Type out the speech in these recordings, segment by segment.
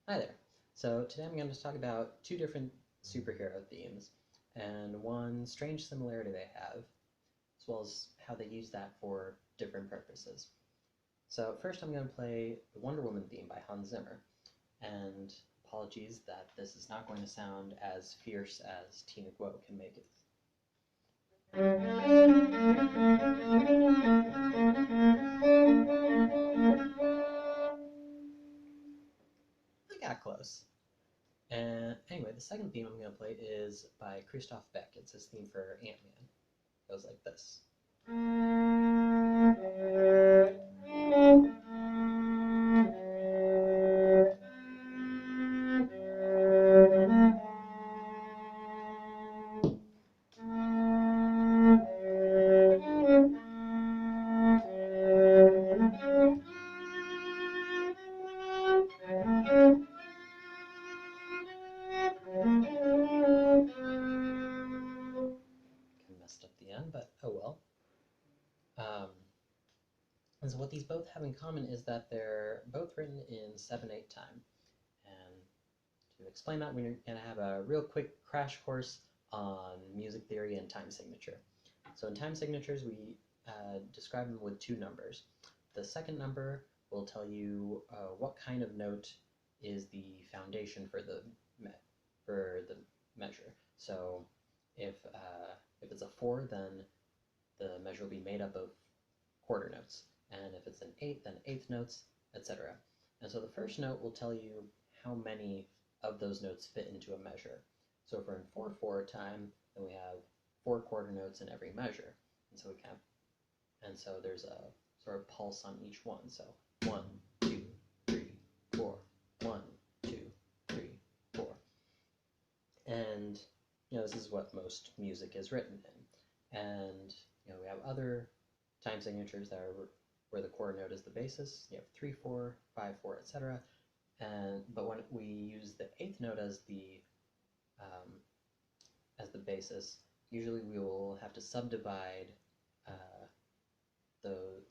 Hi there. So today I'm going to talk about two different superhero themes and one strange similarity they have, as well as how they use that for different purposes. So first I'm going to play the Wonder Woman theme by Hans Zimmer, and apologies that this is not going to sound as fierce as Tina Guo can make it. I got close. And anyway, the second theme I'm going to play is by Christoph Beck. It's his theme for Ant-Man. It goes like this. Messed up the end, but oh well. And so what these both have in common is that they're both written in 7/8 time. And to explain that, we're going to have a real quick crash course on music theory and time signature. So in time signatures, we describe them with two numbers. The second number will tell you what kind of note is the foundation for the measure. So if it's a 4, then the measure will be made up of quarter notes. And if it's an 8, then eighth notes, etc. And so the first note will tell you how many of those notes fit into a measure. So if we're in 4/4 time, then we have 4 quarter notes in every measure. And so there's a sort of pulse on each one. So 1, 2, 3, 4, 1, 2, 3, 4. And this is what most music is written in. And we have other time signatures that are where the quarter note is the basis. You have 3/4, 5/4, etc. But when we use the eighth note as the basis, usually we will have to subdivide the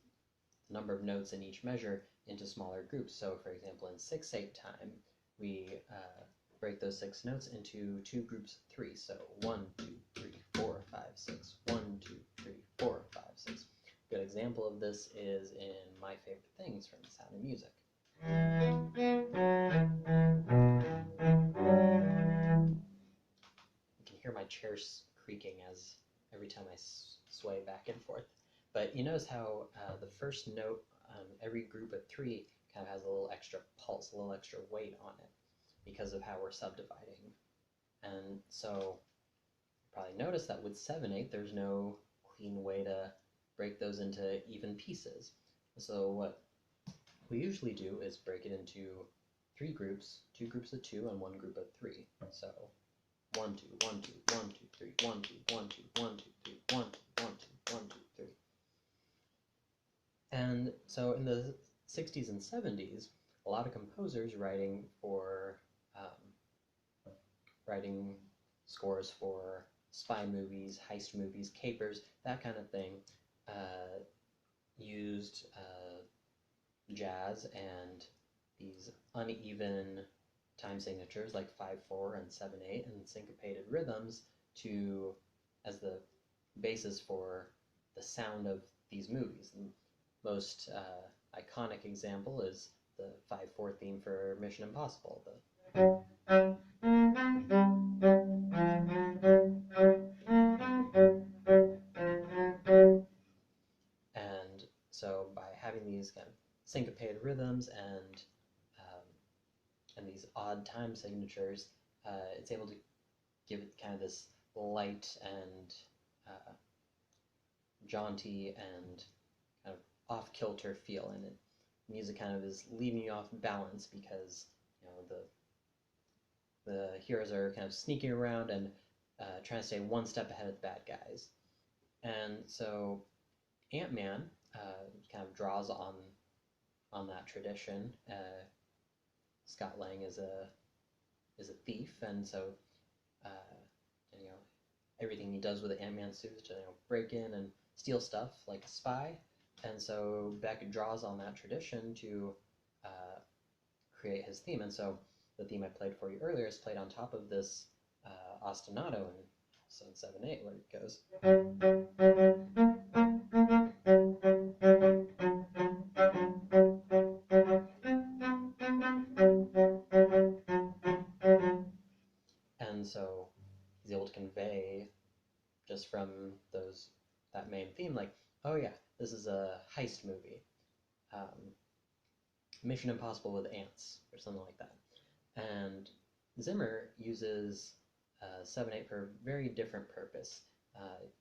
number of notes in each measure into smaller groups. So, for example, in 6/8 time, we break those 6 notes into 2 groups of 3. So 1, 2, 3, 4, 5, 6. 1, 2, 3, 4, 5, 6. A good example of this is in My Favorite Things from The Sound of Music. You can hear my chair creaking as every time I sway back and forth. But you notice how the first note on every group of 3 kind of has a little extra pulse, a little extra weight on it because of how we're subdividing. And so you probably noticed that with 7/8, there's no clean way to break those into even pieces. So what we usually do is break it into 3 groups, 2 groups of 2 and 1 group of 3. So 1, 2, 1, 2, 1, 2, 3, 1, 2, 1, 2, 1, 2, 3, 1, 2, 1, 2, 1, 2, 3. And so in the 60s and 70s, a lot of composers writing scores for spy movies, heist movies, capers, that kind of thing, used jazz and these uneven time signatures like 5/4 and 7/8 and syncopated rhythms as the basis for the sound of these movies. The most iconic example is the 5/4 theme for Mission Impossible. And so by having these kind of syncopated rhythms and these odd time signatures, it's able to give it kind of this light and jaunty and kind of off-kilter feel, and music kind of is leaving you off balance because the heroes are kind of sneaking around and trying to stay one step ahead of the bad guys. And so Ant-Man kind of draws on that tradition. Scott Lang is a thief, and so everything he does with the Ant-Man suit is to break in and steal stuff like a spy. And so Beck draws on that tradition to create his theme. And so the theme I played for you earlier is played on top of this ostinato in Song 7/8, where it goes. And so he's able to convey just from that main theme, like, oh yeah, this is a heist movie, Mission Impossible with ants, or something like that. And Zimmer uses 7/8 for a very different purpose.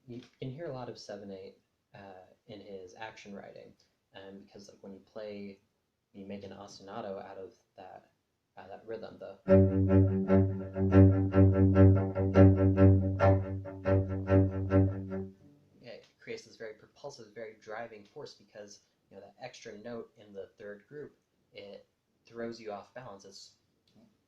You can hear a lot of 7/8 in his action writing, and because like when you make an ostinato out of that rhythm, it creates this very propulsive, very driving force, because that extra note in the third group, it throws you off balance. It's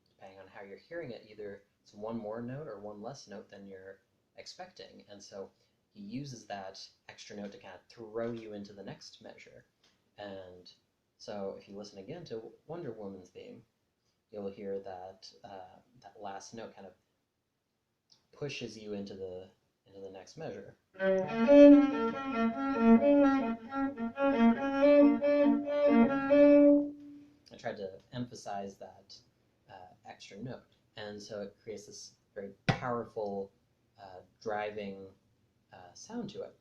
depending on how you're hearing it, either it's one more note or one less note than you're expecting, and so he uses that extra note to kind of throw you into the next measure. And so if you listen again to Wonder Woman's theme, you'll hear that that last note kind of pushes you into the next measure. I tried to emphasize that extra note, and so it creates this very powerful, driving sound to it.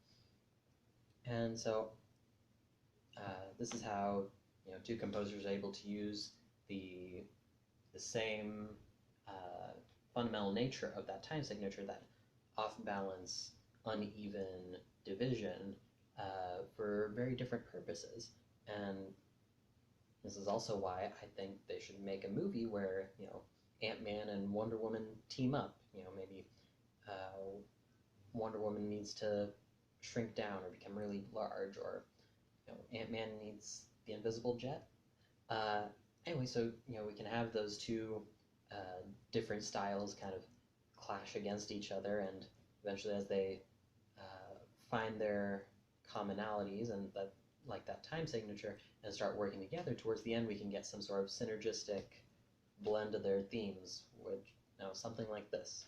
And so this is how two composers are able to use the same fundamental nature of that time signature, that off-balance, uneven division, for very different purposes. And this is also why I think they should make a movie where Ant-Man and Wonder Woman team up. Maybe Wonder Woman needs to shrink down or become really large, or Ant-Man needs the invisible jet. Anyway, so we can have those two different styles kind of clash against each other, and eventually, as they find their commonalities and that time signature and start working together, towards the end we can get some sort of synergistic blend of their themes, which something like this.